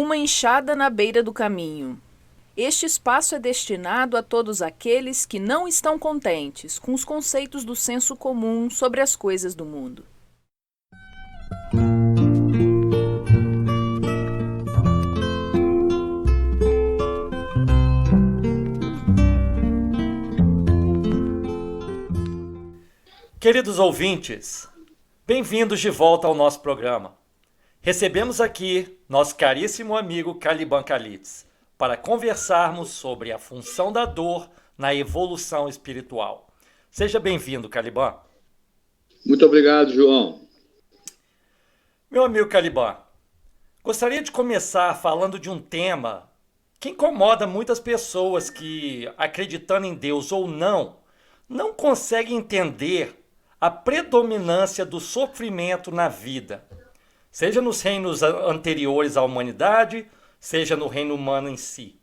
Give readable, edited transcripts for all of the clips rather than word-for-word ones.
Uma enxada na beira do caminho. Este espaço é destinado a todos aqueles que não estão contentes com os conceitos do senso comum sobre as coisas do mundo. Queridos ouvintes, bem-vindos de volta ao nosso programa. Recebemos aqui nosso caríssimo amigo Caliban Calitz para conversarmos sobre a função da dor na evolução espiritual. Seja bem-vindo, Caliban. Muito obrigado, João. Meu amigo Caliban, gostaria de começar falando de um tema que incomoda muitas pessoas que, acreditando em Deus ou não conseguem entender a predominância do sofrimento na vida, seja nos reinos anteriores à humanidade, seja no reino humano em si.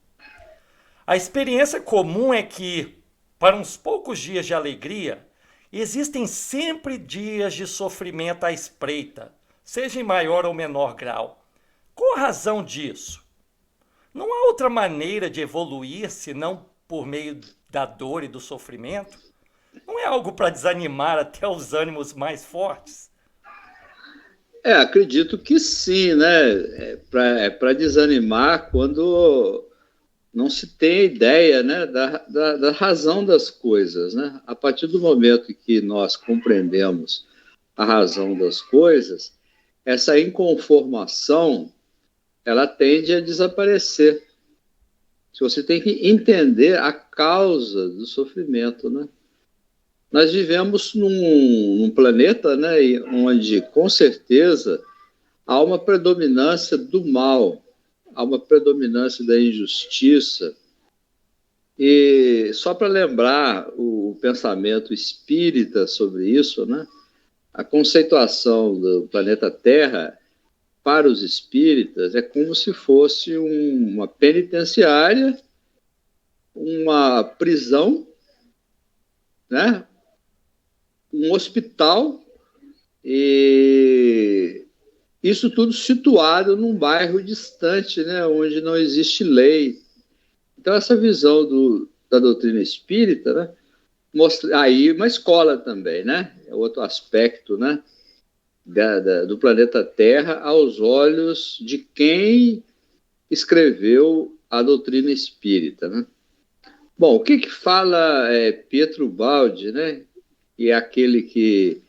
A experiência comum é que, para uns poucos dias de alegria, existem sempre dias de sofrimento à espreita, seja em maior ou menor grau. Qual a razão disso? Não há outra maneira de evoluir senão por meio da dor e do sofrimento? Não é algo para desanimar até os ânimos mais fortes? Acredito que sim, né? É para desanimar quando não se tem ideia, né, da razão das coisas, né? A partir do momento que nós compreendemos a razão das coisas, essa inconformação, ela tende a desaparecer. Se você tem que entender a causa do sofrimento, né? Nós vivemos num planeta, né, onde, com certeza, há uma predominância do mal, há uma predominância da injustiça. E só para lembrar o pensamento espírita sobre isso, né, a conceituação do planeta Terra para os espíritas é como se fosse uma penitenciária, uma prisão, né? Um hospital, e isso tudo situado num bairro distante, né, onde não existe lei. Então, essa visão da doutrina espírita, né, mostra aí uma escola também, né, é outro aspecto, né, do planeta Terra aos olhos de quem escreveu a doutrina espírita, né? Bom, o que fala Pietro Baldi, né? E é aquele que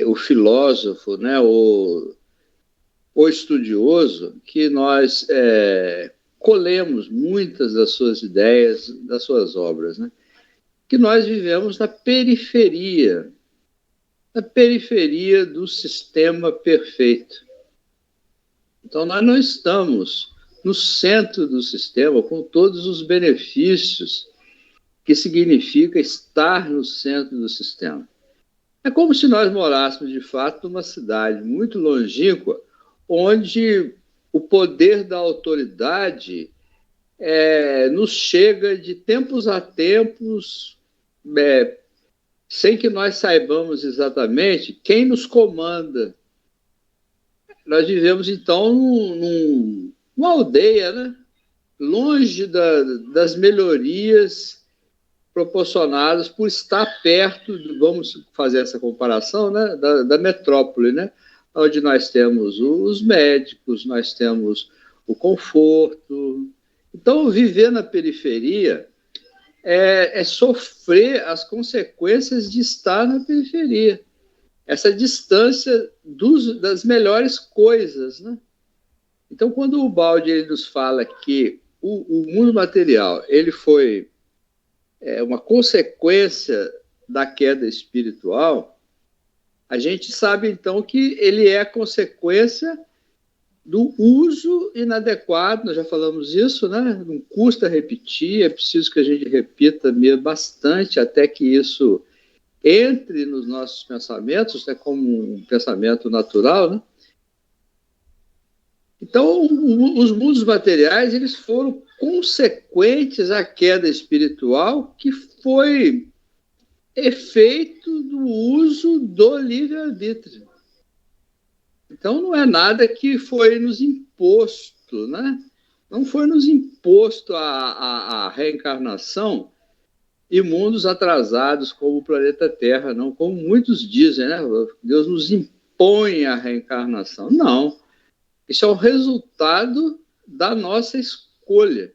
o filósofo, né, o estudioso, que nós colhemos muitas das suas ideias, das suas obras, né? Que nós vivemos na periferia do sistema perfeito. Então, nós não estamos no centro do sistema com todos os benefícios que significa estar no centro do sistema. É como se nós morássemos, de fato, numa cidade muito longínqua, onde o poder da autoridade nos chega de tempos a tempos, sem que nós saibamos exatamente quem nos comanda. Nós vivemos, então, numa aldeia, né? Longe das melhorias proporcionadas por estar perto, vamos fazer essa comparação, né, da metrópole, né, onde nós temos os médicos, nós temos o conforto. Então, viver na periferia é sofrer as consequências de estar na periferia. Essa distância das melhores coisas, né? Então, quando o Baldi ele nos fala que o mundo material ele foi uma consequência da queda espiritual, a gente sabe, então, que ele é consequência do uso inadequado, nós já falamos isso, né? Não custa repetir, é preciso que a gente repita bastante até que isso entre nos nossos pensamentos, né, como um pensamento natural, né? Então, os mundos materiais eles foram consequentes à queda espiritual, que foi efeito do uso do livre-arbítrio. Então, não é nada que foi nos imposto imposto, né? Não foi nos imposto a reencarnação e mundos atrasados como o planeta Terra, não, como muitos dizem, né? Deus nos impõe a reencarnação. Não. Isso é o resultado da nossa escolha.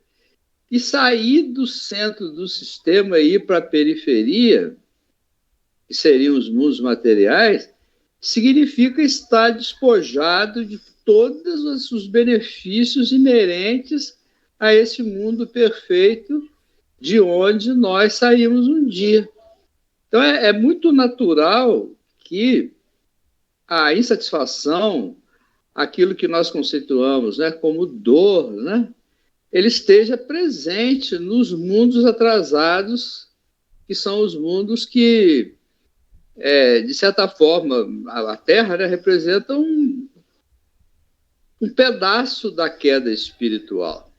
E sair do centro do sistema e ir para a periferia, que seriam os mundos materiais, significa estar despojado de todos os benefícios inerentes a esse mundo perfeito de onde nós saímos um dia. Então, é muito natural que a insatisfação, aquilo que nós conceituamos, né, como dor, né, ele esteja presente nos mundos atrasados, que são os mundos que, de certa forma, a Terra, né, representa um pedaço da queda espiritual,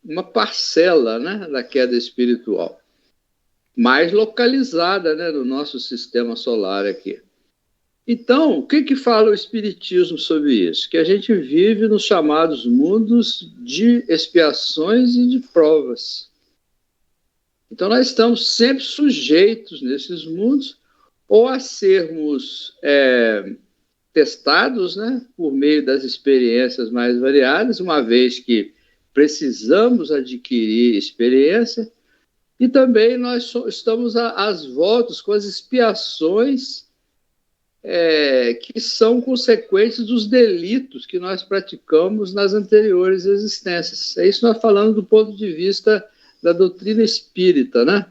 uma parcela, né, da queda espiritual, mais localizada, né, no nosso sistema solar aqui. Então, o que fala o Espiritismo sobre isso? Que a gente vive nos chamados mundos de expiações e de provas. Então, nós estamos sempre sujeitos nesses mundos ou a sermos testados, né, por meio das experiências mais variadas, uma vez que precisamos adquirir experiência, e também nós estamos às voltas com as expiações que são consequências dos delitos que nós praticamos nas anteriores existências. É isso nós falando do ponto de vista da doutrina espírita, né?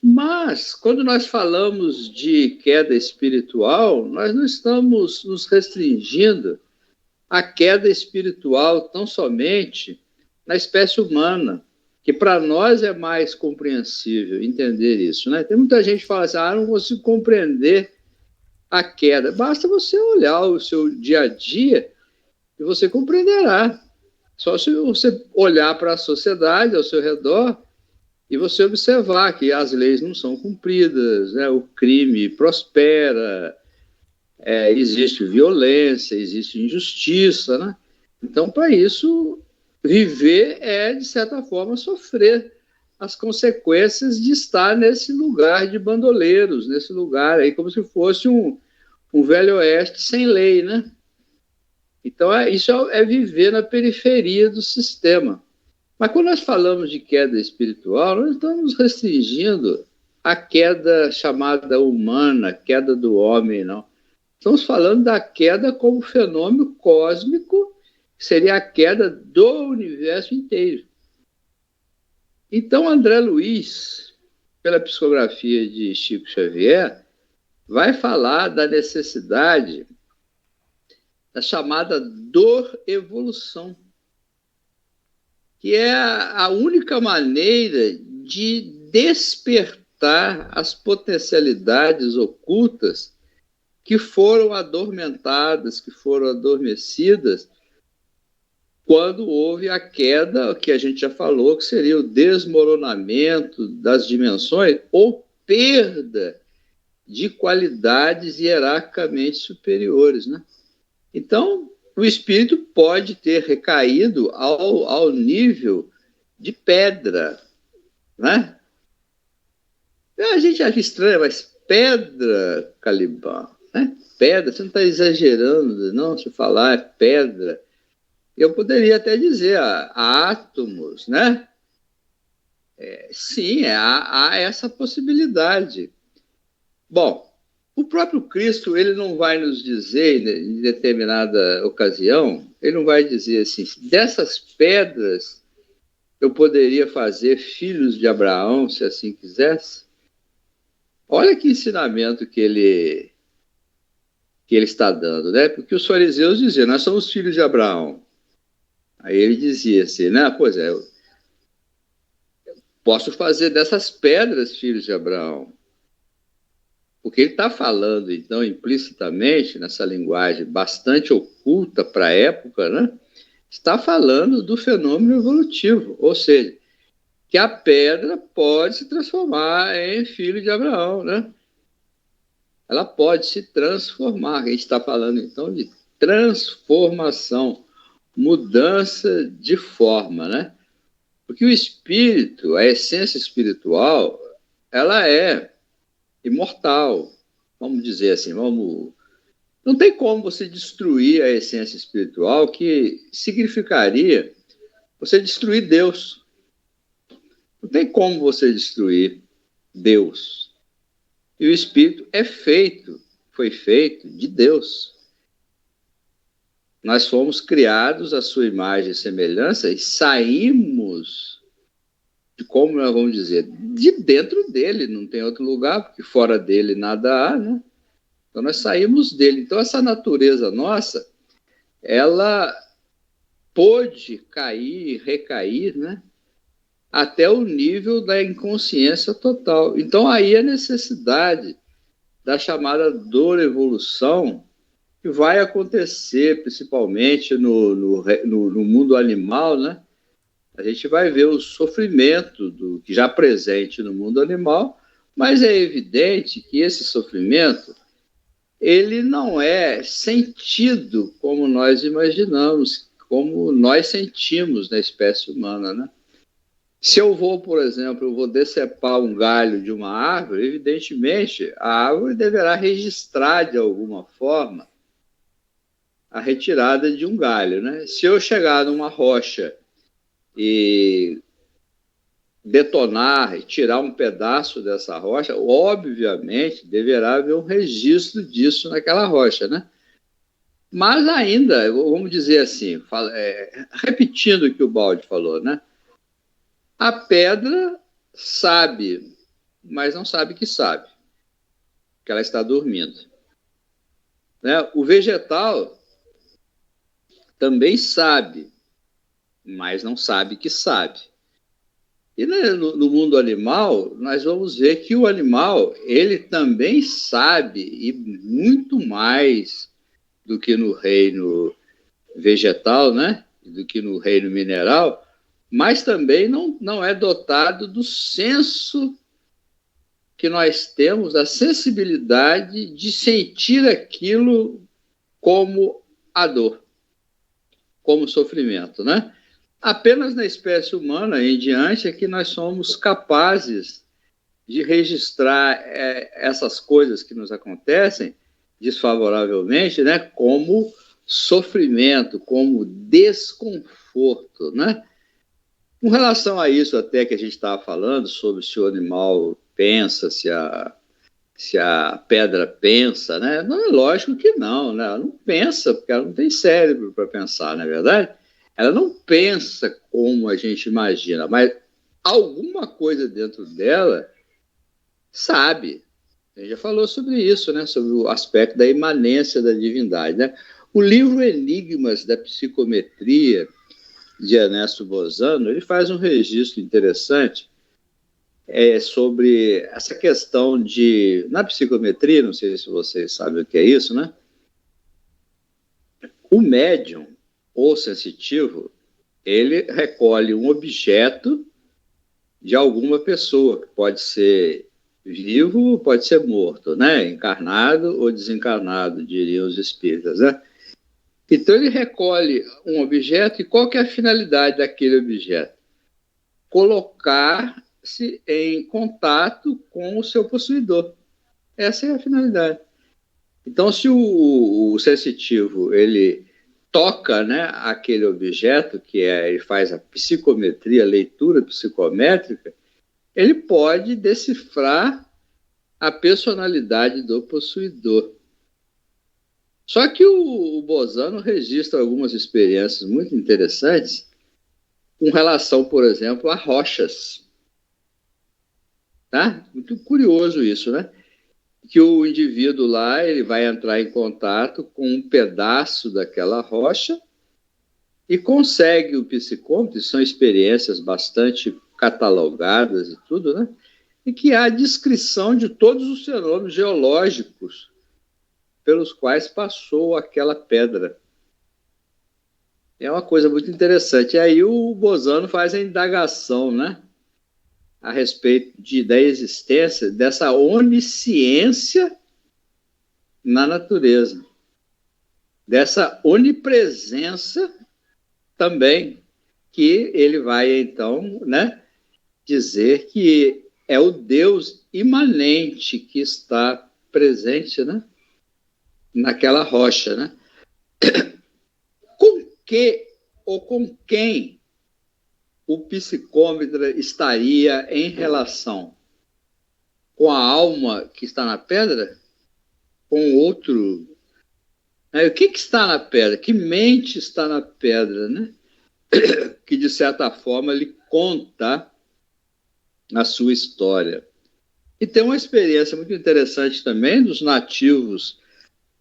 Mas, quando nós falamos de queda espiritual, nós não estamos nos restringindo à queda espiritual tão somente na espécie humana, que para nós é mais compreensível entender isso, né? Tem muita gente que fala assim, não consigo compreender a queda. Basta você olhar o seu dia a dia e você compreenderá. Só se você olhar para a sociedade ao seu redor e você observar que as leis não são cumpridas, né? O crime prospera, existe violência, existe injustiça, né? Então, para isso, viver é, de certa forma, sofrer as consequências de estar nesse lugar de bandoleiros, nesse lugar aí, como se fosse um velho oeste sem lei, né? Então, isso é viver na periferia do sistema. Mas quando nós falamos de queda espiritual, nós estamos nos restringindo à queda chamada humana, queda do homem, não. Estamos falando da queda como fenômeno cósmico, que seria a queda do universo inteiro. Então, André Luiz, pela psicografia de Chico Xavier, vai falar da necessidade da chamada dor-evolução, que é a única maneira de despertar as potencialidades ocultas que foram adormentadas, que foram adormecidas quando houve a queda, que a gente já falou, que seria o desmoronamento das dimensões ou perda de qualidades hierarquicamente superiores, né? Então, o espírito pode ter recaído ao nível de pedra, né? A gente acha estranho, mas pedra, Caliban, né? Pedra, você não está exagerando, não, se falar pedra. Eu poderia até dizer átomos, né? Sim, há essa possibilidade. Bom, o próprio Cristo, ele não vai nos dizer, em determinada ocasião, ele não vai dizer assim, dessas pedras eu poderia fazer filhos de Abraão, se assim quisesse. Olha que ensinamento que ele está dando, né? Porque os fariseus diziam, nós somos filhos de Abraão. Aí ele dizia assim, né? Pois é, eu posso fazer dessas pedras filhos de Abraão. Porque ele está falando, então, implicitamente, nessa linguagem bastante oculta para a época, né? Está falando do fenômeno evolutivo, ou seja, que a pedra pode se transformar em filho de Abraão, né? Ela pode se transformar. A gente está falando, então, de transformação. mudança de forma, né? Porque o espírito, a essência espiritual, ela é imortal, vamos dizer assim, não tem como você destruir a essência espiritual, que significaria você destruir Deus. Não tem como você destruir Deus. E o espírito foi feito de Deus. Nós fomos criados à sua imagem e semelhança e saímos de, como nós vamos dizer, de dentro dele, não tem outro lugar, porque fora dele nada há, né? Então nós saímos dele. Então essa natureza nossa, ela pôde cair, recair, né? Até o nível da inconsciência total. Então aí a necessidade da chamada dor-evolução, que vai acontecer principalmente no mundo animal, né? A gente vai ver o sofrimento que já presente no mundo animal, mas é evidente que esse sofrimento ele não é sentido como nós imaginamos, como nós sentimos na espécie humana, né? Se eu vou, por exemplo, eu vou decepar um galho de uma árvore, evidentemente a árvore deverá registrar de alguma forma a retirada de um galho, né? Se eu chegar numa rocha e detonar e tirar um pedaço dessa rocha, obviamente deverá haver um registro disso naquela rocha, né? Mas ainda, vamos dizer assim, repetindo o que o Baldi falou, né? A pedra sabe, mas não sabe que sabe, que ela está dormindo, né? O vegetal também sabe, mas não sabe que sabe. E no mundo animal, nós vamos ver que o animal, ele também sabe, e muito mais do que no reino vegetal, né? Do que no reino mineral, mas também não é dotado do senso que nós temos, da sensibilidade de sentir aquilo como a dor, como sofrimento, né? Apenas na espécie humana em diante é que nós somos capazes de registrar essas coisas que nos acontecem desfavoravelmente, né, como sofrimento, como desconforto, né? Com relação a isso até que a gente estava falando, sobre se o animal pensa, se a pedra pensa, né? Não, é lógico que não, né? Ela não pensa, porque ela não tem cérebro para pensar, não é verdade? Ela não pensa como a gente imagina, mas alguma coisa dentro dela sabe. A gente já falou sobre isso, né? Sobre o aspecto da imanência da divindade, né? O livro Enigmas da Psicometria, de Ernesto Bozano, ele faz um registro interessante sobre essa questão na psicometria, não sei se vocês sabem o que é isso, né? O médium, ou sensitivo, ele recolhe um objeto de alguma pessoa, que pode ser vivo, pode ser morto, né? Encarnado ou desencarnado, diriam os espíritas, né? Então ele recolhe um objeto, e qual que é a finalidade daquele objeto? Colocar-se em contato com o seu possuidor. Essa é a finalidade. Então, se o sensitivo ele toca, né, aquele objeto, ele faz a psicometria, a leitura psicométrica, ele pode decifrar a personalidade do possuidor. Só que o Bozano registra algumas experiências muito interessantes com relação, por exemplo, a rochas. Tá? Muito curioso isso, né? Que o indivíduo lá ele vai entrar em contato com um pedaço daquela rocha e consegue o psicômetro, são experiências bastante catalogadas e tudo, né? E que há a descrição de todos os fenômenos geológicos pelos quais passou aquela pedra. É uma coisa muito interessante. E aí o Bozano faz a indagação, né, a respeito da existência dessa onisciência na natureza, dessa onipresença também que ele vai, então, né, dizer que é o Deus imanente que está presente, né, naquela rocha, né? Com que ou com quem o psicômetra estaria em relação? Com a alma que está na pedra? Com outro? O que está na pedra? Que mente está na pedra, né? Que, de certa forma, lhe conta a sua história. E tem uma experiência muito interessante também dos nativos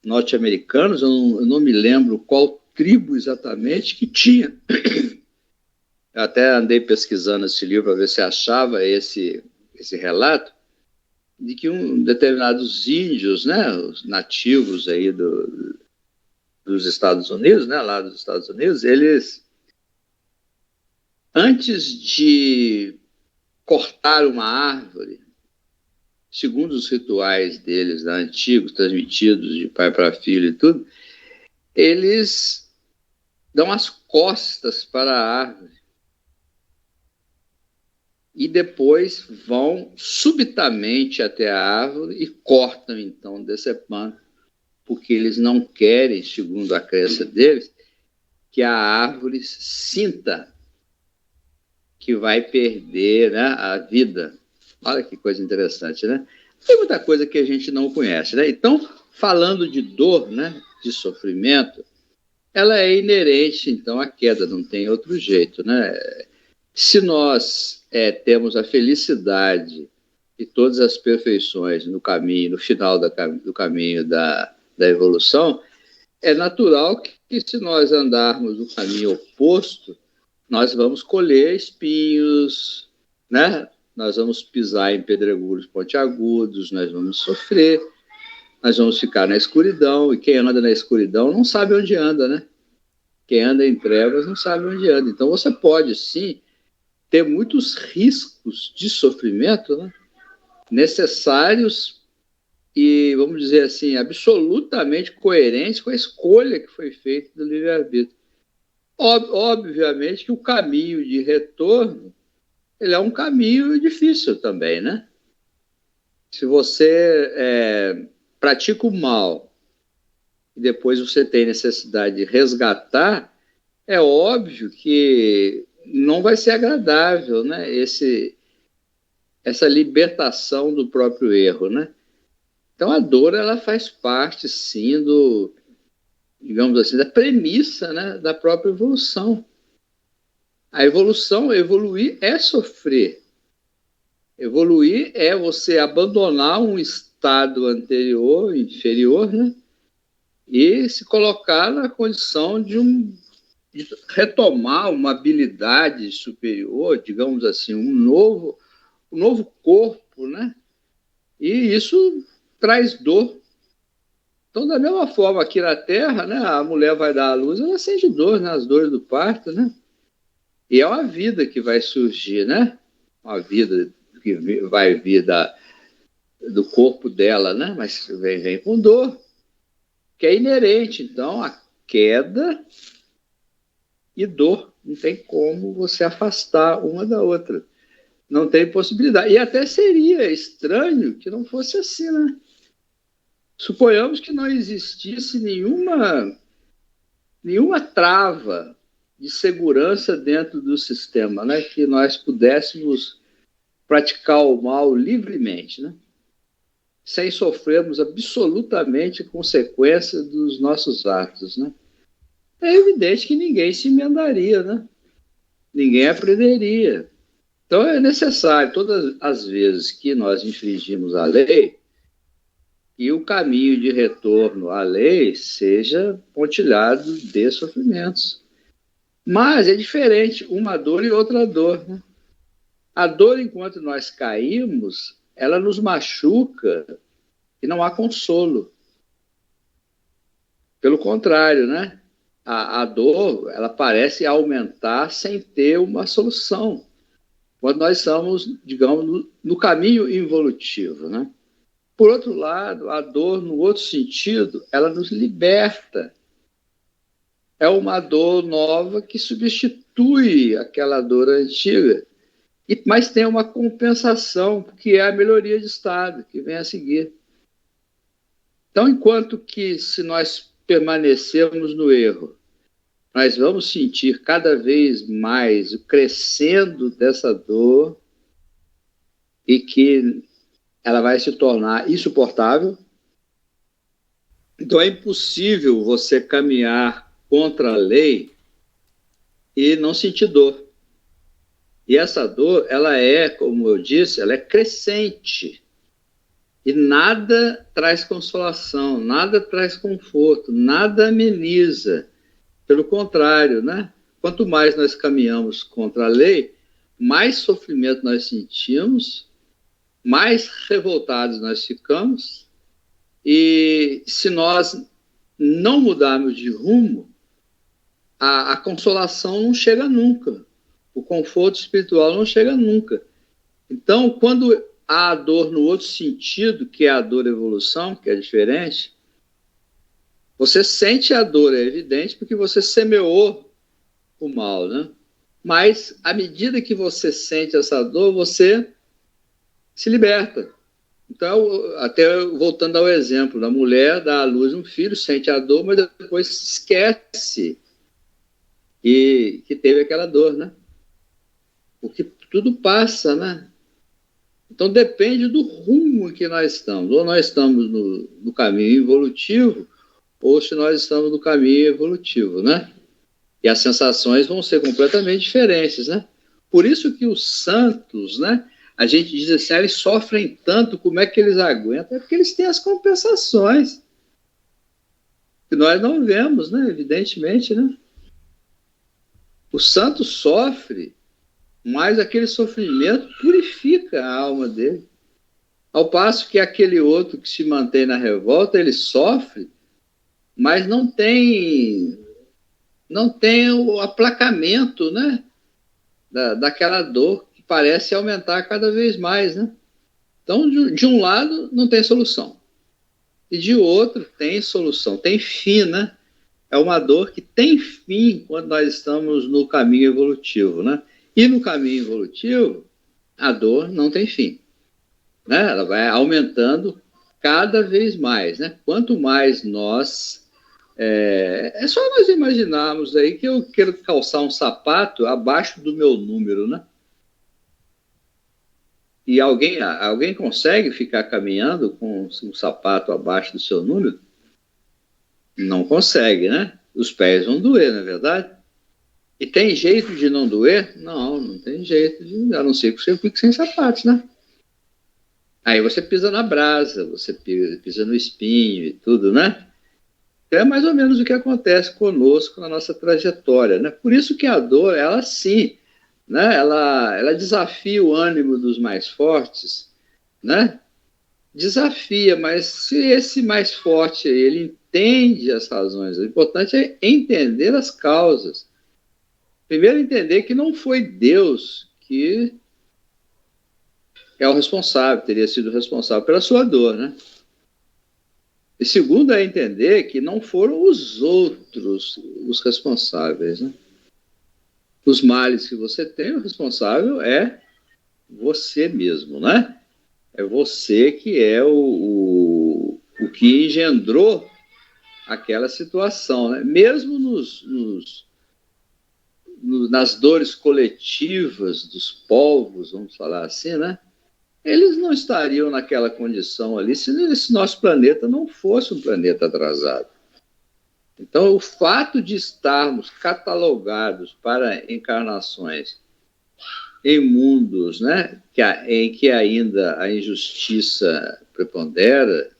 norte-americanos, eu não me lembro qual tribo exatamente que tinha. Eu até andei pesquisando esse livro para ver se achava esse relato, de que determinados índios, né, os nativos aí dos Estados Unidos, né, lá dos Estados Unidos, eles, antes de cortar uma árvore, segundo os rituais deles, né, antigos, transmitidos de pai para filho e tudo, eles dão as costas para a árvore e depois vão subitamente até a árvore e cortam, então, decepando, porque eles não querem, segundo a crença deles, que a árvore sinta que vai perder, né, a vida. Olha que coisa interessante, né? Tem muita coisa que a gente não conhece, né? Então, falando de dor, né, de sofrimento, ela é inerente, então, à queda, não tem outro jeito, né? Se nós temos a felicidade e todas as perfeições no caminho, no final do caminho da evolução, é natural que se nós andarmos no caminho oposto, nós vamos colher espinhos, né? Nós vamos pisar em pedregulhos pontiagudos, nós vamos sofrer, nós vamos ficar na escuridão, e quem anda na escuridão não sabe onde anda, né? Quem anda em trevas não sabe onde anda. Então você pode, sim, ter muitos riscos de sofrimento, né, necessários e, vamos dizer assim, absolutamente coerentes com a escolha que foi feita do livre-arbítrio. Obviamente que o caminho de retorno, ele é um caminho difícil também, né? Se você pratica o mal e depois você tem necessidade de resgatar, é óbvio que não vai ser agradável, né? Essa libertação do próprio erro, né? Então a dor, ela faz parte, sim, digamos assim, da premissa, né, da própria evolução. A evolução, evoluir é sofrer. Evoluir é você abandonar um estado anterior, inferior, né? E se colocar na condição de retomar uma habilidade superior, digamos assim, um novo corpo, né? E isso traz dor. Então, da mesma forma, aqui na Terra, né, a mulher vai dar à luz, ela sente dor, né, as dores do parto, né? E é uma vida que vai surgir, né? Uma vida que vai vir do corpo dela, né? Mas vem com dor, que é inerente, então, a queda e dor. Não tem como você afastar uma da outra. Não tem possibilidade. E até seria estranho que não fosse assim, né? Suponhamos que não existisse nenhuma trava de segurança dentro do sistema, né? Que nós pudéssemos praticar o mal livremente, né? Sem sofrermos absolutamente consequência dos nossos atos, né? É evidente que ninguém se emendaria, né? Ninguém aprenderia. Então é necessário, todas as vezes que nós infringimos a lei, que o caminho de retorno à lei seja pontilhado de sofrimentos. Mas é diferente uma dor e outra dor, né? A dor, enquanto nós caímos, ela nos machuca e não há consolo. Pelo contrário, né? A dor, ela parece aumentar sem ter uma solução. Quando nós estamos, digamos, no caminho involutivo, né? Por outro lado, a dor, no outro sentido, ela nos liberta. é uma dor nova que substitui aquela dor antiga, mas tem uma compensação, que é a melhoria de estado, que vem a seguir. Então, enquanto que, se nós permanecermos no erro, nós vamos sentir cada vez mais o crescendo dessa dor e que ela vai se tornar insuportável. Então, é impossível você caminhar contra a lei e não sentir dor. E essa dor, ela é, como eu disse, ela é crescente. E nada traz consolação, nada traz conforto, nada ameniza. Pelo contrário, né? Quanto mais nós caminhamos contra a lei, mais sofrimento nós sentimos, mais revoltados nós ficamos. E se nós não mudarmos de rumo, a consolação não chega nunca. O conforto espiritual não chega nunca. Então, quando há a dor no outro sentido, que é a dor evolução, que é diferente, você sente a dor, é evidente, porque você semeou o mal, né? Mas, à medida que você sente essa dor, você se liberta. Então, até voltando ao exemplo, a mulher dá à luz um filho, sente a dor, mas depois esquece que teve aquela dor, né? Porque tudo passa, né? Então, depende do rumo que nós estamos. Ou nós estamos no caminho involutivo, ou se nós estamos no caminho evolutivo, né? E as sensações vão ser completamente diferentes, né? Por isso que os santos, né? A gente diz assim, eles sofrem tanto, como é que eles aguentam? É porque eles têm as compensações, que nós não vemos, né? Evidentemente, né? O santo sofre, mas aquele sofrimento purifica a alma dele. Ao passo que aquele outro que se mantém na revolta, ele sofre, mas não tem o aplacamento, né? Daquela dor que parece aumentar cada vez mais, né? Então, de um lado, não tem solução. E de outro, tem solução, tem fim, né? É uma dor que tem fim quando nós estamos no caminho evolutivo, né? E no caminho evolutivo, a dor não tem fim, né? Ela vai aumentando cada vez mais, né? Quanto mais nós... É só nós imaginarmos aí que eu quero calçar um sapato abaixo do meu número, né? E alguém consegue ficar caminhando com um sapato abaixo do seu número? Não consegue, né? Os pés vão doer, não é verdade? E tem jeito de não doer? Não tem jeito, a não ser que você fique sem sapatos, né? Aí você pisa na brasa, você pisa no espinho e tudo, né? É mais ou menos o que acontece conosco na nossa trajetória, né? Por isso que a dor, ela sim, né? Ela desafia o ânimo dos mais fortes, né? Desafia, mas se esse mais forte ele entende as razões, o importante é entender as causas. Primeiro, entender que não foi Deus que é o responsável, teria sido responsável pela sua dor, né? E segundo, é entender que não foram os outros os responsáveis, né? Os males que você tem, o responsável é você mesmo, né? É você que é o que engendrou aquela situação, né? Mesmo nas dores coletivas dos povos, vamos falar assim, né? Eles não estariam naquela condição ali se esse nosso planeta não fosse um planeta atrasado. Então, o fato de estarmos catalogados para encarnações em mundos, né, em que ainda a injustiça prepondera,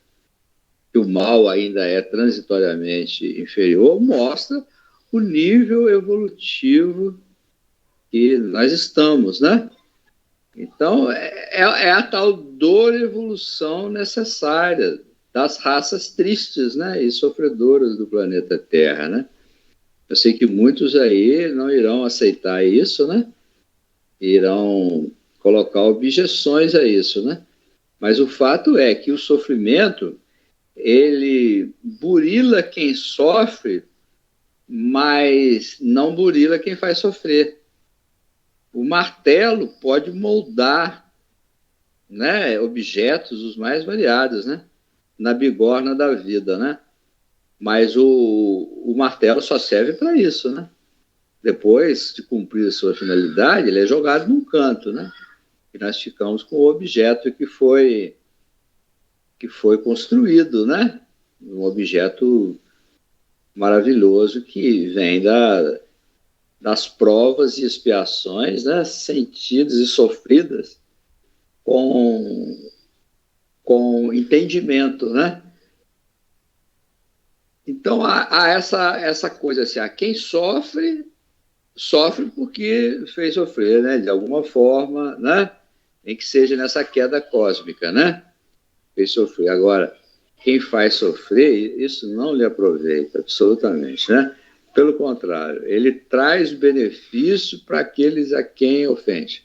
que o mal ainda é transitoriamente inferior, mostra o nível evolutivo que nós estamos, né? Então, é a tal dor evolução necessária das raças tristes, né, e sofredoras do planeta Terra, né? Eu sei que muitos aí não irão aceitar isso, né? Irão colocar objeções a isso, né? Mas o fato é que o sofrimento, ele burila quem sofre mas não burila quem faz sofrer. O martelo pode moldar, né, objetos os mais variados, né, na bigorna da vida, né? Mas o martelo só serve para isso, né? Depois de cumprir a sua finalidade, ele é jogado num canto, né? E nós ficamos com o objeto que foi construído, né? Um objeto maravilhoso que vem das provas e expiações, né? Sentidas e sofridas com entendimento, né? Então, há essa coisa assim, quem sofre porque fez sofrer, né? De alguma forma, né? Nem que seja nessa queda cósmica, né? Fez sofrer. Agora, quem faz sofrer, isso não lhe aproveita, absolutamente, né? Pelo contrário, ele traz benefício para aqueles a quem ofende.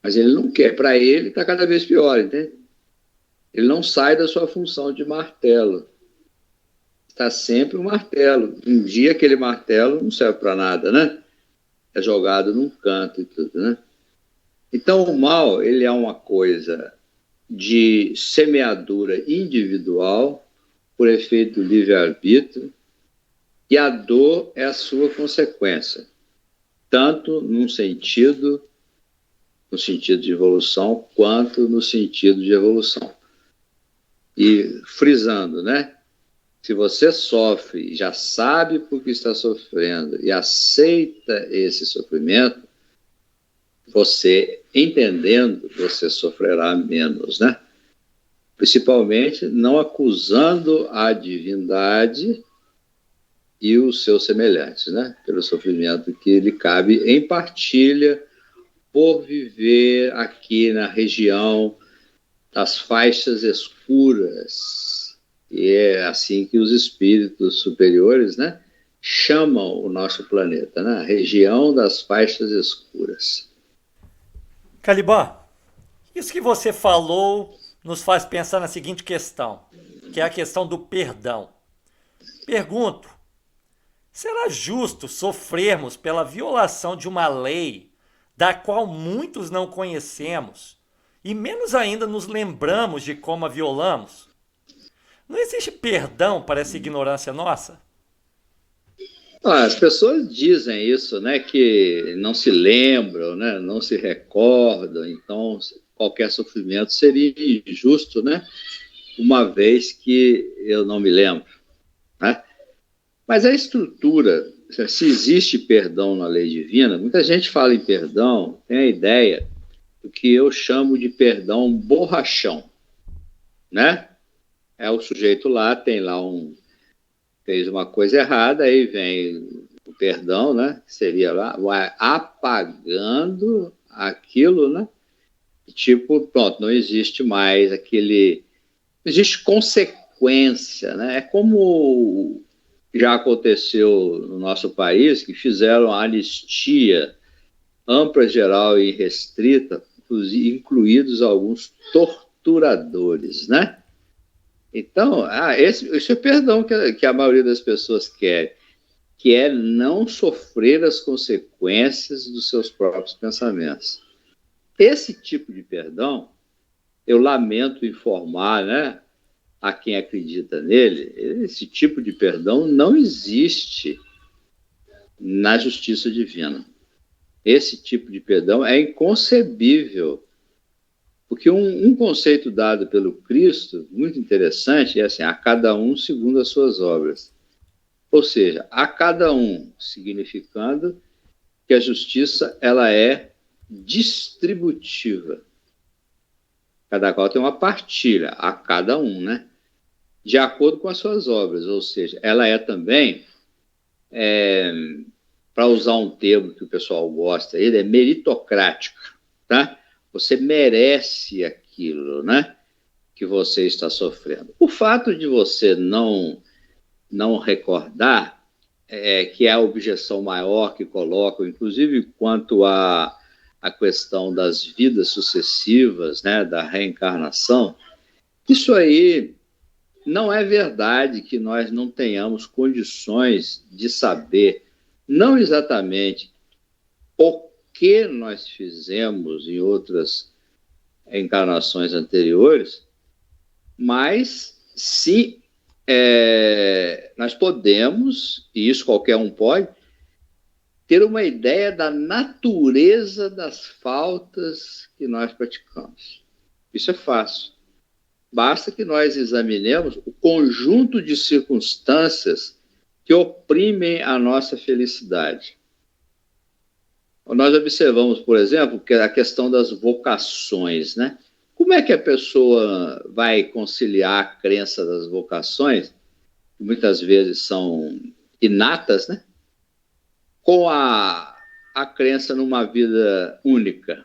Mas ele não quer, para ele está cada vez pior, entende? Ele não sai da sua função de martelo. Está sempre um martelo. Um dia aquele martelo não serve para nada, né? É jogado num canto e tudo, né? Então o mal, ele é uma coisa de semeadura individual por efeito do livre-arbítrio e a dor é a sua consequência, tanto no sentido de evolução quanto no sentido de evolução. E frisando, né? Se você sofre, já sabe por que está sofrendo e aceita esse sofrimento, você, entendendo, você sofrerá menos, né? Principalmente não acusando a divindade e os seus semelhantes, né? Pelo sofrimento que lhe cabe em partilha por viver aqui na região das faixas escuras. E é assim que os espíritos superiores, né, chamam o nosso planeta, né? A região das faixas escuras. Caliban, isso que você falou nos faz pensar na seguinte questão, que é a questão do perdão. Pergunto, será justo sofrermos pela violação de uma lei da qual muitos não conhecemos e menos ainda nos lembramos de como a violamos? Não existe perdão para essa ignorância nossa? As pessoas dizem isso, né, que não se lembram, né, não se recordam, então qualquer sofrimento seria injusto, né, uma vez que eu não me lembro, né? Mas a estrutura, se existe perdão na lei divina, muita gente fala em perdão, tem a ideia do que eu chamo de perdão borrachão, né? É o sujeito lá, tem lá fez uma coisa errada, aí vem o perdão, né? Seria lá, vai apagando aquilo, né? Tipo, pronto, não existe mais aquele... Não existe consequência, né? É como já aconteceu no nosso país, que fizeram a anistia ampla, geral e restrita, incluídos alguns torturadores, né? Então, esse é o perdão que a maioria das pessoas quer, que é não sofrer as consequências dos seus próprios pensamentos. Esse tipo de perdão, eu lamento informar, né, a quem acredita nele, esse tipo de perdão não existe na justiça divina. Esse tipo de perdão é inconcebível. Porque um conceito dado pelo Cristo, muito interessante, é assim, a cada um segundo as suas obras. Ou seja, a cada um, significando que a justiça ela é distributiva. Cada qual tem uma partilha, a cada um, né? De acordo com as suas obras. Ou seja, ela é também, para usar um termo que o pessoal gosta, ele é meritocrática, tá? Você merece aquilo, né, que você está sofrendo. O fato de você não recordar, que é a objeção maior que colocam, inclusive quanto à questão das vidas sucessivas, né, da reencarnação, isso aí não é verdade que nós não tenhamos condições de saber, não exatamente o que nós fizemos em outras encarnações anteriores, mas se nós podemos, e isso qualquer um pode, ter uma ideia da natureza das faltas que nós praticamos. Isso é fácil. Basta que nós examinemos o conjunto de circunstâncias que oprimem a nossa felicidade. Nós observamos, por exemplo, que a questão das vocações, né? Como é que a pessoa vai conciliar a crença das vocações, que muitas vezes são inatas, né? Com a crença numa vida única?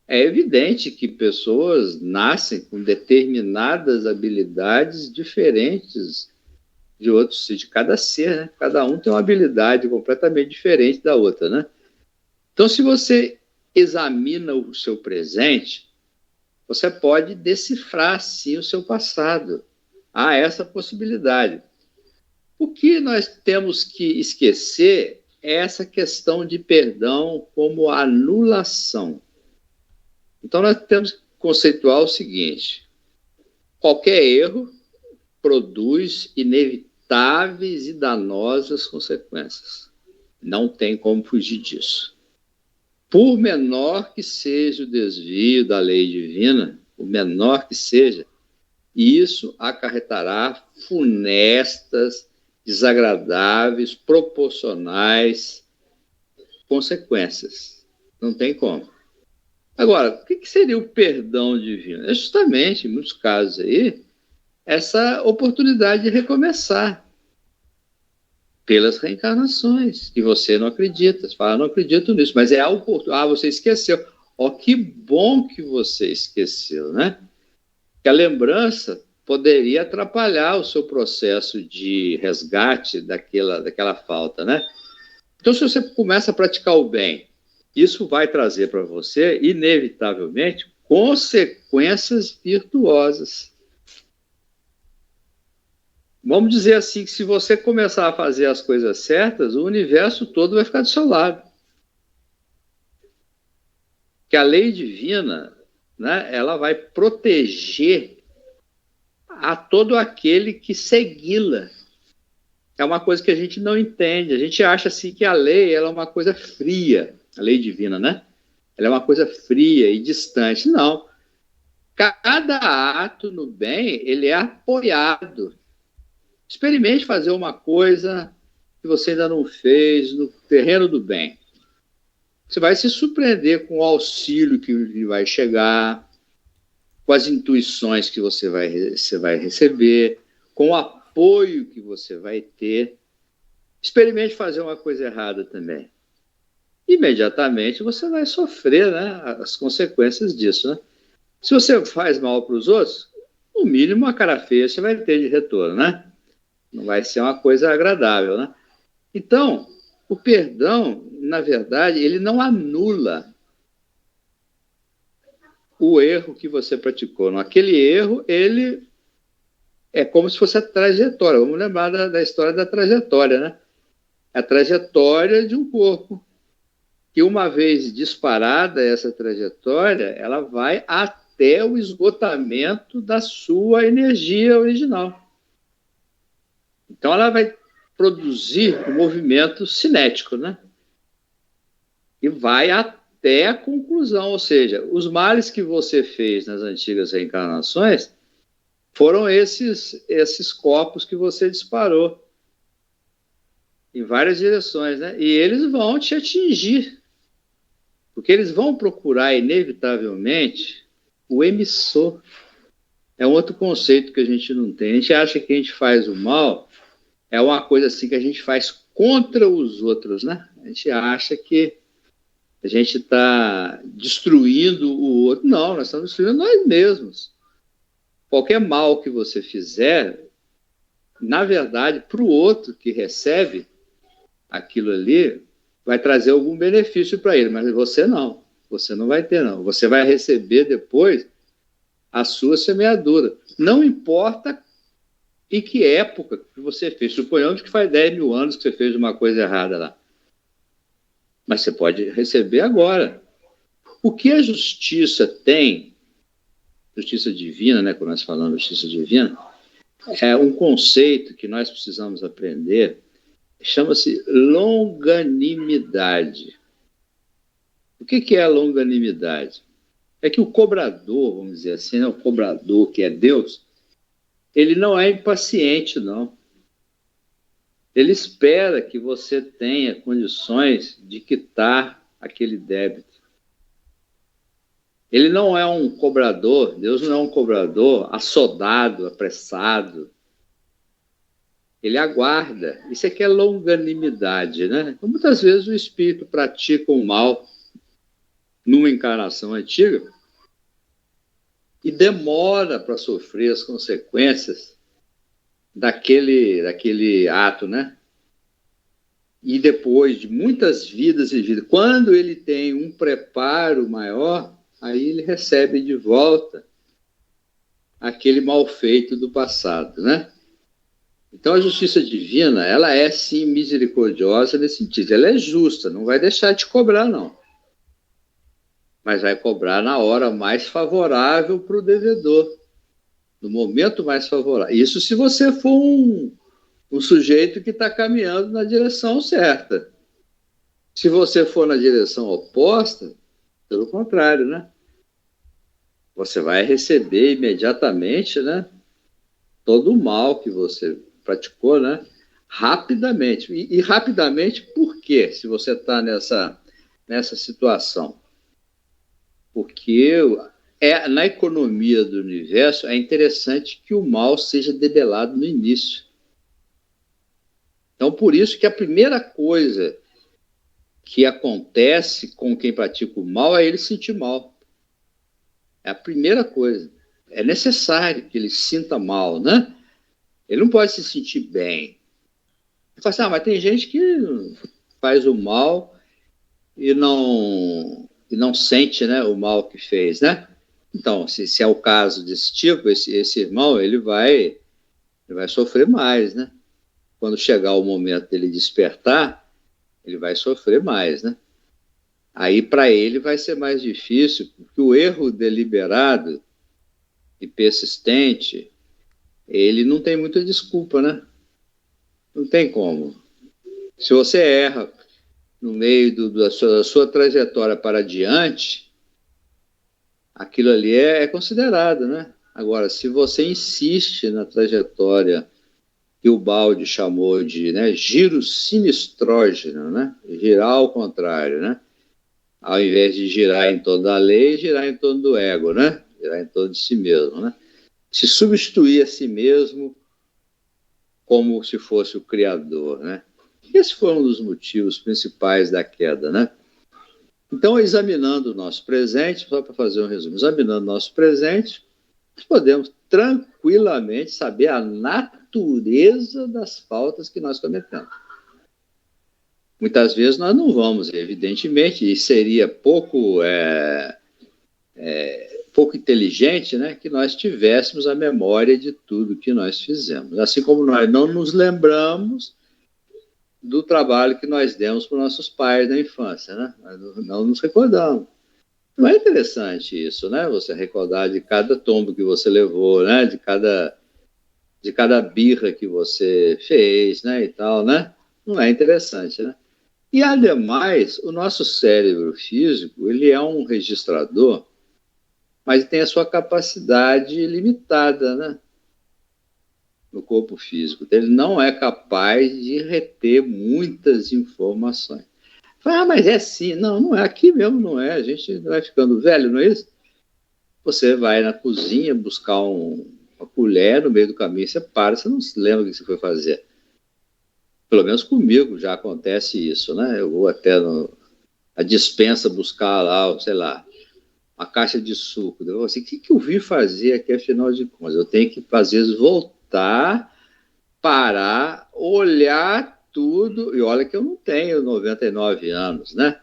É evidente que pessoas nascem com determinadas habilidades diferentes de outros, de cada ser, né? Cada um tem uma habilidade completamente diferente da outra, né? Então, se você examina o seu presente, você pode decifrar, sim, o seu passado. Há essa possibilidade. O que nós temos que esquecer é essa questão de perdão como anulação. Então, nós temos que conceituar o seguinte: qualquer erro produz inevitáveis e danosas consequências. Não tem como fugir disso. Por menor que seja o desvio da lei divina, o menor que seja, isso acarretará funestas, desagradáveis, proporcionais consequências. Não tem como. Agora, o que seria o perdão divino? É justamente, em muitos casos aí, essa oportunidade de recomeçar pelas reencarnações, que você não acredita. Você fala, não acredito nisso, mas é a oportunidade. Ah, você esqueceu. Ó, que bom que você esqueceu, né? Que a lembrança poderia atrapalhar o seu processo de resgate daquela falta, né? Então, se você começa a praticar o bem, isso vai trazer para você, inevitavelmente, consequências virtuosas. Vamos dizer assim, que se você começar a fazer as coisas certas, o universo todo vai ficar do seu lado. Que a lei divina, né, ela vai proteger a todo aquele que segui-la. É uma coisa que a gente não entende. A gente acha assim que a lei ela é uma coisa fria, a lei divina, né? Ela é uma coisa fria e distante. Não. Cada ato no bem, ele é apoiado. Experimente fazer uma coisa que você ainda não fez no terreno do bem. Você vai se surpreender com o auxílio que vai chegar, com as intuições que você vai receber, com o apoio que você vai ter. Experimente fazer uma coisa errada também. Imediatamente você vai sofrer, né, as consequências disso, né? Se você faz mal para os outros, no mínimo uma cara feia você vai ter de retorno, né? Não vai ser uma coisa agradável, né? Então, o perdão, na verdade, ele não anula o erro que você praticou. Aquele erro, ele é como se fosse a trajetória. Vamos lembrar da história da trajetória, né? A trajetória de um corpo. Que uma vez disparada essa trajetória, ela vai até o esgotamento da sua energia original. Então, ela vai produzir um movimento cinético, né? E vai até a conclusão, ou seja, os males que você fez nas antigas reencarnações foram esses copos que você disparou em várias direções, né? E eles vão te atingir, porque eles vão procurar, inevitavelmente, o emissor. É um outro conceito que a gente não tem. A gente acha que a gente faz o mal, é uma coisa assim que a gente faz contra os outros, né? A gente acha que a gente está destruindo o outro. Não, nós estamos destruindo nós mesmos. Qualquer mal que você fizer, na verdade, para o outro que recebe aquilo ali, vai trazer algum benefício para ele, mas você não. Você não vai ter, não. Você vai receber depois a sua semeadura. Não importa em que época que você fez. Suponhamos que faz 10 mil anos que você fez uma coisa errada lá. Mas você pode receber agora. O que a justiça tem, justiça divina, né, quando nós falamos de justiça divina, é um conceito que nós precisamos aprender, chama-se longanimidade. O que é a longanimidade? É que o cobrador, vamos dizer assim, né, o cobrador que é Deus, ele não é impaciente, não. Ele espera que você tenha condições de quitar aquele débito. Ele não é um cobrador, Deus não é um cobrador assodado, apressado. Ele aguarda. Isso aqui é longanimidade, né? Então, muitas vezes o espírito pratica o mal numa encarnação antiga e demora para sofrer as consequências daquele ato, né? E depois de muitas vidas e vidas, quando ele tem um preparo maior, aí ele recebe de volta aquele mal feito do passado, né? Então a justiça divina, ela é sim misericordiosa nesse sentido, ela é justa, não vai deixar de cobrar, não. Mas vai cobrar na hora mais favorável para o devedor, no momento mais favorável. Isso se você for um sujeito que está caminhando na direção certa. Se você for na direção oposta, pelo contrário, né? Você vai receber imediatamente, né, todo o mal que você praticou, né, rapidamente. E rapidamente por quê? Se você está nessa situação. Porque na economia do universo é interessante que o mal seja debelado no início. Então, por isso que a primeira coisa que acontece com quem pratica o mal é ele sentir mal. É a primeira coisa. É necessário que ele sinta mal, né? Ele não pode se sentir bem. Você fala assim, mas tem gente que faz o mal e não sente, né, o mal que fez, né? Então, se é o caso desse tipo, esse irmão, ele vai sofrer mais, né? Quando chegar o momento dele despertar, ele vai sofrer mais, né? Aí, para ele, vai ser mais difícil, porque o erro deliberado e persistente, ele não tem muita desculpa, né? Não tem como. Se você erra no meio da sua trajetória para adiante, aquilo ali é considerado, né? Agora, se você insiste na trajetória que o Baldi chamou de, né, giro sinistrógeno, né? Girar ao contrário, né? Ao invés de girar em torno da lei, girar em torno do ego, né? Girar em torno de si mesmo, né? Se substituir a si mesmo como se fosse o Criador, né? Esse foi um dos motivos principais da queda, né? Então, examinando o nosso presente, só para fazer um resumo, examinando o nosso presente, nós podemos tranquilamente saber a natureza das faltas que nós cometemos. Muitas vezes nós não vamos, evidentemente, e seria pouco inteligente, né, que nós tivéssemos a memória de tudo que nós fizemos. Assim como nós não nos lembramos do trabalho que nós demos para os nossos pais na infância, né? Nós não nos recordamos. Não é interessante isso, né? Você recordar de cada tombo que você levou, né? De cada birra que você fez, né? E tal, né? Não é interessante, né? E, ademais, o nosso cérebro físico, ele é um registrador, mas tem a sua capacidade limitada, né? No corpo físico. Ele não é capaz de reter muitas informações. Mas é assim. Não, não é. Aqui mesmo não é. A gente vai ficando velho, não é isso? Você vai na cozinha buscar uma colher no meio do caminho, você para, você não se lembra o que você foi fazer. Pelo menos comigo já acontece isso, né? Eu vou até a despensa buscar lá, sei lá, uma caixa de suco. Eu vou assim, o que eu vim fazer aqui, afinal de contas? Eu tenho que, às vezes, voltar, parar, olhar tudo, e olha que eu não tenho 99 anos, né?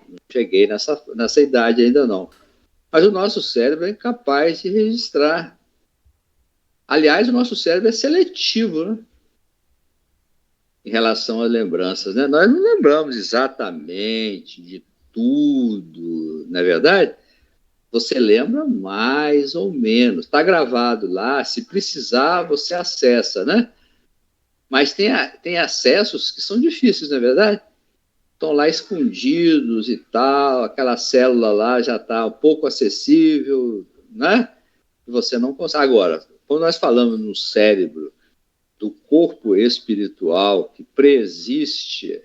Não cheguei nessa idade ainda não. Mas o nosso cérebro é incapaz de registrar. Aliás, o nosso cérebro é seletivo, né? Em relação às lembranças, né? Nós não lembramos exatamente de tudo, não é verdade? Você lembra mais ou menos. Está gravado lá, se precisar, você acessa, né? Mas tem acessos que são difíceis, não é verdade? Estão lá escondidos e tal, aquela célula lá já está um pouco acessível, né? E você não consegue. Agora, quando nós falamos no cérebro, do corpo espiritual que preexiste,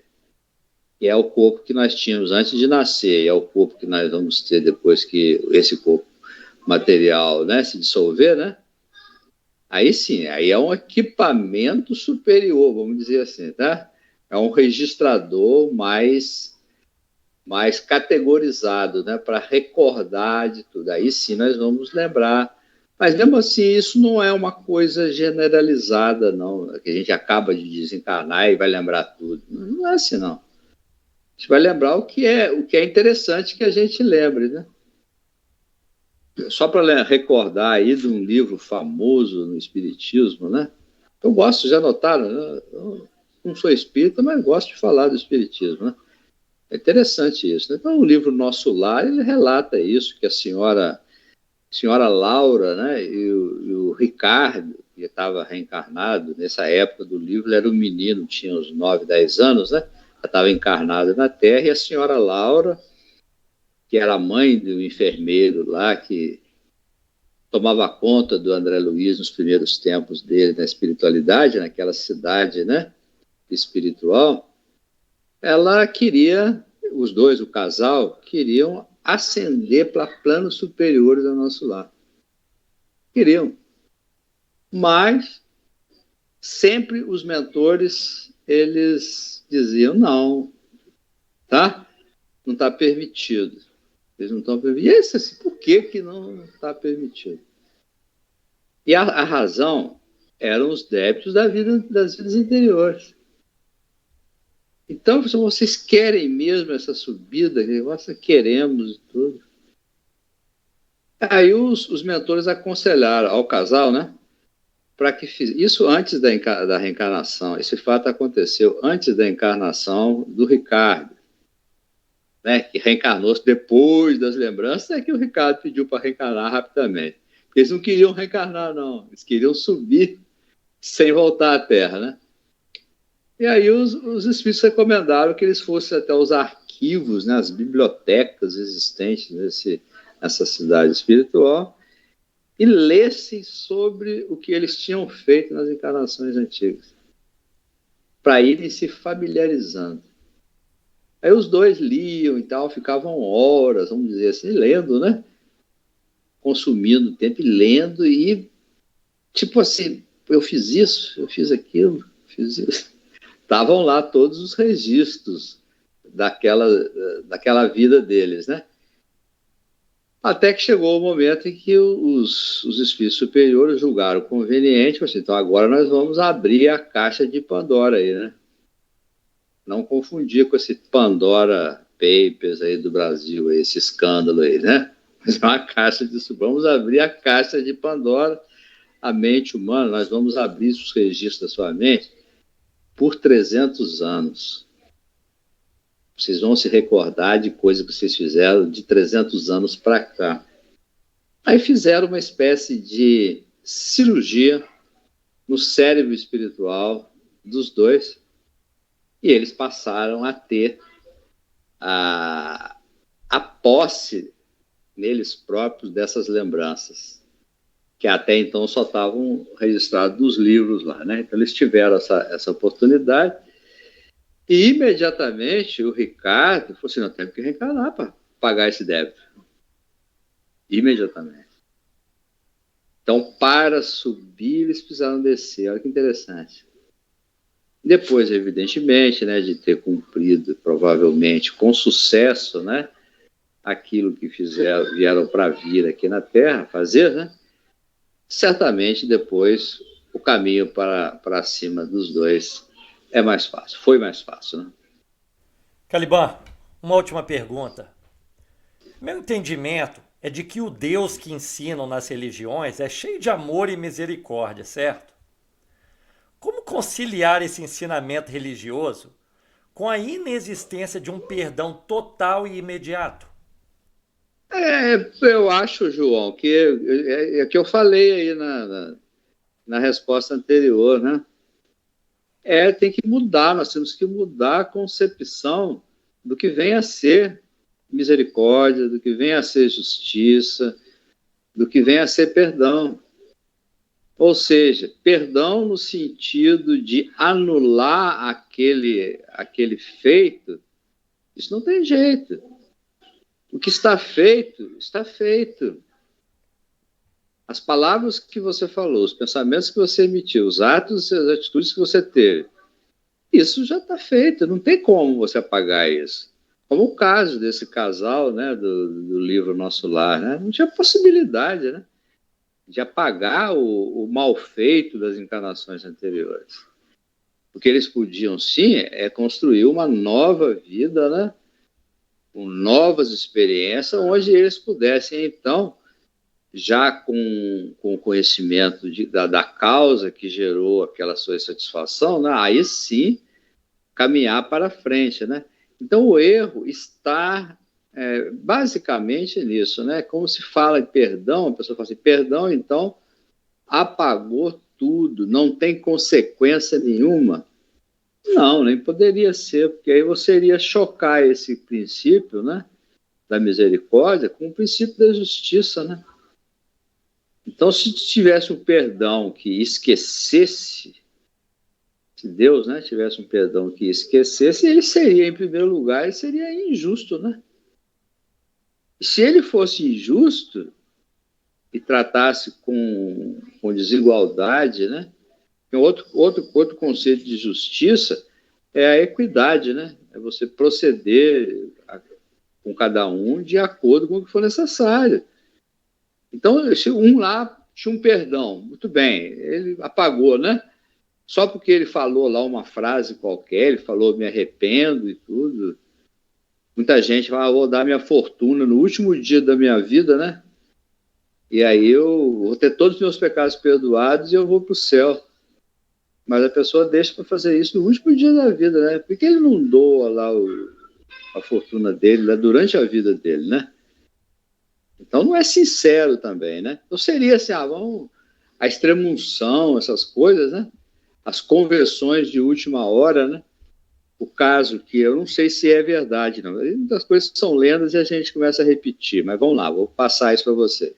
que é o corpo que nós tínhamos antes de nascer, e é o corpo que nós vamos ter depois que esse corpo material, né, se dissolver, né? Aí sim, aí é um equipamento superior, vamos dizer assim, tá? É um registrador mais categorizado, né, para recordar de tudo. Aí sim nós vamos lembrar. Mas mesmo assim, isso não é uma coisa generalizada, não, que a gente acaba de desencarnar e vai lembrar tudo. Não é assim, não. A gente vai lembrar o que é interessante que a gente lembre, né? Só para recordar aí de um livro famoso no Espiritismo, né? Eu gosto, já notaram, né? Eu não sou espírita, mas gosto de falar do Espiritismo, né? É interessante isso, né? Então, o livro Nosso Lar, ele relata isso, que a senhora Laura, né, e o Ricardo, que estava reencarnado, nessa época do livro, ele era um menino, tinha uns 9, 10 anos, né? Já estava encarnado na Terra, e a senhora Laura, que era a mãe do enfermeiro lá, que tomava conta do André Luiz nos primeiros tempos dele na espiritualidade, naquela cidade, né, espiritual, ela queria, os dois, o casal, queriam ascender para planos superiores do nosso lar. Queriam. Mas sempre os mentores, eles diziam não, tá? Não está permitido. Eles não estão permitidos. E esse, assim, por que não está permitido? E a razão eram os débitos das vidas anteriores. Então, vocês querem mesmo essa subida? Nós queremos e tudo. Aí os mentores aconselharam ao casal, né? Para que isso antes da reencarnação. Esse fato aconteceu antes da encarnação do Ricardo, né? Que reencarnou depois das lembranças, é que o Ricardo pediu para reencarnar rapidamente. Eles não queriam reencarnar, não. Eles queriam subir sem voltar à Terra, né? E aí os espíritos recomendaram que eles fossem até os arquivos, né, as bibliotecas existentes nessa cidade espiritual e lessem sobre o que eles tinham feito nas encarnações antigas, para irem se familiarizando. Aí os dois liam e tal, ficavam horas, vamos dizer assim, lendo, né? Consumindo tempo e lendo e, tipo assim, eu fiz isso, eu fiz aquilo, fiz isso. Estavam lá todos os registros daquela vida deles, né? Até que chegou o momento em que os espíritos superiores julgaram conveniente, assim, então agora nós vamos abrir a caixa de Pandora aí, né? Não confundir com esse Pandora Papers aí do Brasil, esse escândalo aí, né? Mas é uma caixa vamos abrir a caixa de Pandora, a mente humana, nós vamos abrir os registros da sua mente por 300 anos. Vocês vão se recordar de coisas que vocês fizeram de 300 anos para cá. Aí fizeram uma espécie de cirurgia no cérebro espiritual dos dois e eles passaram a ter a posse neles próprios dessas lembranças, que até então só estavam registrados nos livros lá, né? Então eles tiveram essa oportunidade e imediatamente o Ricardo falou assim, nós temos que reencarnar para pagar esse débito. Imediatamente. Então, para subir, eles precisaram descer. Olha que interessante. Depois, evidentemente, né, de ter cumprido, provavelmente, com sucesso, né, aquilo que vieram para vir aqui na Terra, fazer, né? Certamente, depois, o caminho para cima dos dois é mais fácil. Foi mais fácil, né? Caliban, uma última pergunta. Meu entendimento é de que o Deus que ensinam nas religiões é cheio de amor e misericórdia, certo? Como conciliar esse ensinamento religioso com a inexistência de um perdão total e imediato? Eu acho, João, que é que eu falei aí na resposta anterior, né? Tem que mudar, nós temos que mudar a concepção do que vem a ser misericórdia, do que vem a ser justiça, do que vem a ser perdão. Ou seja, perdão no sentido de anular aquele feito, isso não tem jeito. O que está feito, está feito. As palavras que você falou, os pensamentos que você emitiu, os atos e as atitudes que você teve, isso já está feito, não tem como você apagar isso. Como o caso desse casal, né, do livro Nosso Lar, né? Não tinha possibilidade, né, de apagar o mal feito das encarnações anteriores. O que eles podiam, sim, é construir uma nova vida, né, com novas experiências, onde eles pudessem, então, já com o conhecimento da causa que gerou aquela sua insatisfação, né, aí sim, caminhar para frente, né? Então, o erro está basicamente nisso, né? Como se fala em perdão, a pessoa fala assim, perdão, então, apagou tudo, não tem consequência nenhuma. Não, nem poderia ser, porque aí você iria chocar esse princípio, né, da misericórdia com o princípio da justiça, né? Então, se tivesse um perdão que esquecesse, se Deus, né, tivesse um perdão que esquecesse, ele seria, em primeiro lugar, ele seria injusto, né? E se ele fosse injusto e tratasse com desigualdade, né? Outro conceito de justiça é a equidade, né? É você proceder com cada um de acordo com o que for necessário. Então, se um lá tinha um perdão, muito bem, ele apagou, né? Só porque ele falou lá uma frase qualquer, ele falou me arrependo e tudo. Muita gente fala, vou dar minha fortuna no último dia da minha vida, né? E aí eu vou ter todos os meus pecados perdoados e eu vou para o céu. Mas a pessoa deixa para fazer isso no último dia da vida, né? Por que ele não doa lá a fortuna dele lá durante a vida dele, né? Então não é sincero também, né? Então seria assim, vamos, a extrema-unção, essas coisas, né? As conversões de última hora, né? O caso que eu não sei se é verdade, não. Muitas coisas são lendas e a gente começa a repetir, mas vamos lá, vou passar isso para você.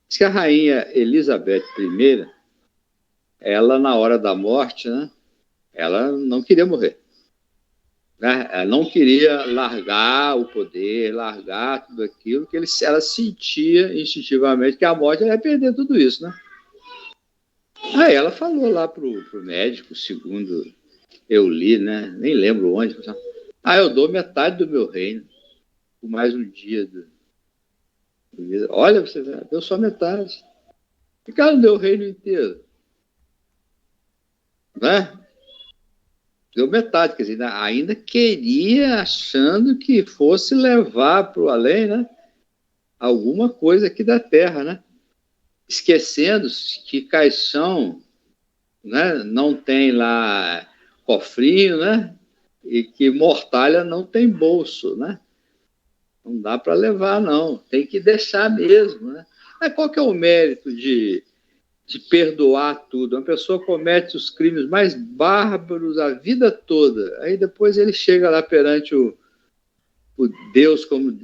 Diz que a rainha Elizabeth I, ela na hora da morte, né? Ela não queria morrer. Né? Ela não queria largar o poder, largar tudo aquilo, que ela sentia instintivamente que a morte ia perder tudo isso, né? Aí ela falou lá pro médico, segundo eu li, né? Nem lembro onde. Eu dou metade do meu reino por mais um dia. Olha, você deu só metade. Por que ela não deu o reino inteiro? Né? Deu metade, quer dizer, ainda queria, achando que fosse levar para o além, né? Alguma coisa aqui da terra, né? Esquecendo-se que caixão, né, não tem lá cofrinho, né? E que mortalha não tem bolso, né? Não dá para levar, não. Tem que deixar mesmo, né? Mas qual que é o mérito de perdoar tudo? Uma pessoa comete os crimes mais bárbaros a vida toda. Aí depois ele chega lá perante o Deus, como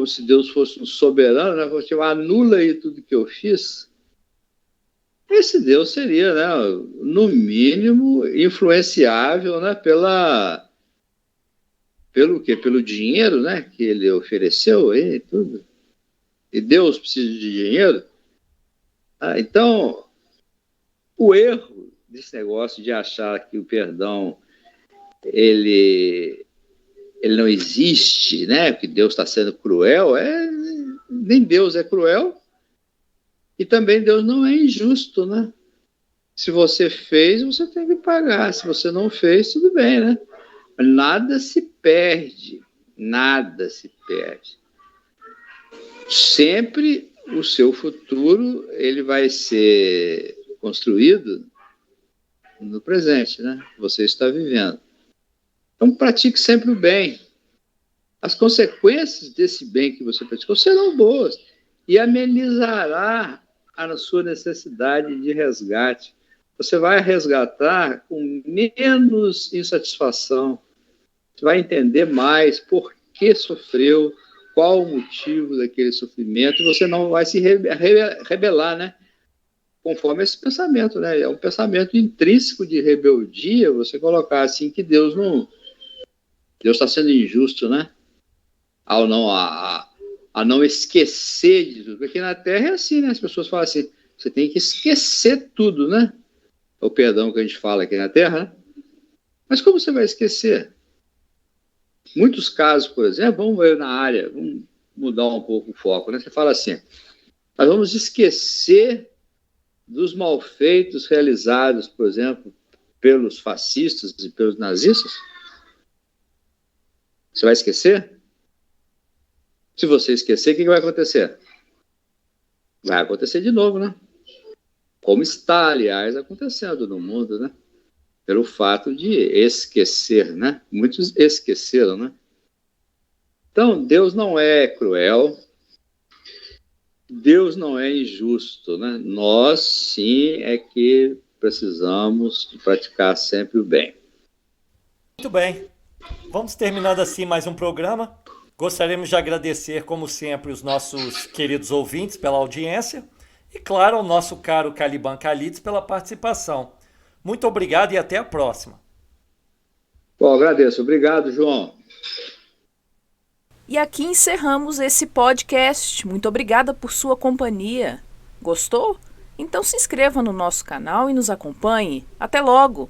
se Deus fosse um soberano, né? Você anula aí tudo que eu fiz. Esse Deus seria, né, no mínimo, influenciável, né, pelo quê? Pelo dinheiro, né, que ele ofereceu aí, tudo. E Deus precisa de dinheiro. Então, o erro desse negócio de achar que o perdão ele não existe, né, que Deus está sendo cruel, nem Deus é cruel, e também Deus não é injusto, né? Se você fez, você tem que pagar. Se você não fez, tudo bem, né? Nada se perde. Nada se perde. Sempre o seu futuro ele vai ser construído no presente, né? Você está vivendo. Então, pratique sempre o bem. As consequências desse bem que você praticou serão boas e amenizará a sua necessidade de resgate. Você vai resgatar com menos insatisfação. Você vai entender mais por que sofreu, qual o motivo daquele sofrimento, e você não vai se rebelar, né? Conforme esse pensamento, né? É um pensamento intrínseco de rebeldia, você colocar assim que Deus está sendo injusto, né? A não esquecer de tudo. Porque na Terra é assim, né? As pessoas falam assim, você tem que esquecer tudo, né? É o perdão que a gente fala aqui na Terra, né? Mas como você vai esquecer? Muitos casos, por exemplo, vamos ver na área, vamos mudar um pouco o foco, né? Você fala assim, nós vamos esquecer dos malfeitos realizados, por exemplo, pelos fascistas e pelos nazistas? Você vai esquecer? Se você esquecer, o que vai acontecer? Vai acontecer de novo, né? Como está, aliás, acontecendo no mundo, né? Pelo fato de esquecer, né? Muitos esqueceram, né? Então, Deus não é cruel, Deus não é injusto, né? Nós, sim, é que precisamos praticar sempre o bem. Muito bem. Vamos terminando assim mais um programa. Gostaríamos de agradecer, como sempre, os nossos queridos ouvintes pela audiência e, claro, ao nosso caro Caliban Calides pela participação. Muito obrigado e até a próxima. Bom, agradeço. Obrigado, João. E aqui encerramos esse podcast. Muito obrigada por sua companhia. Gostou? Então se inscreva no nosso canal e nos acompanhe. Até logo!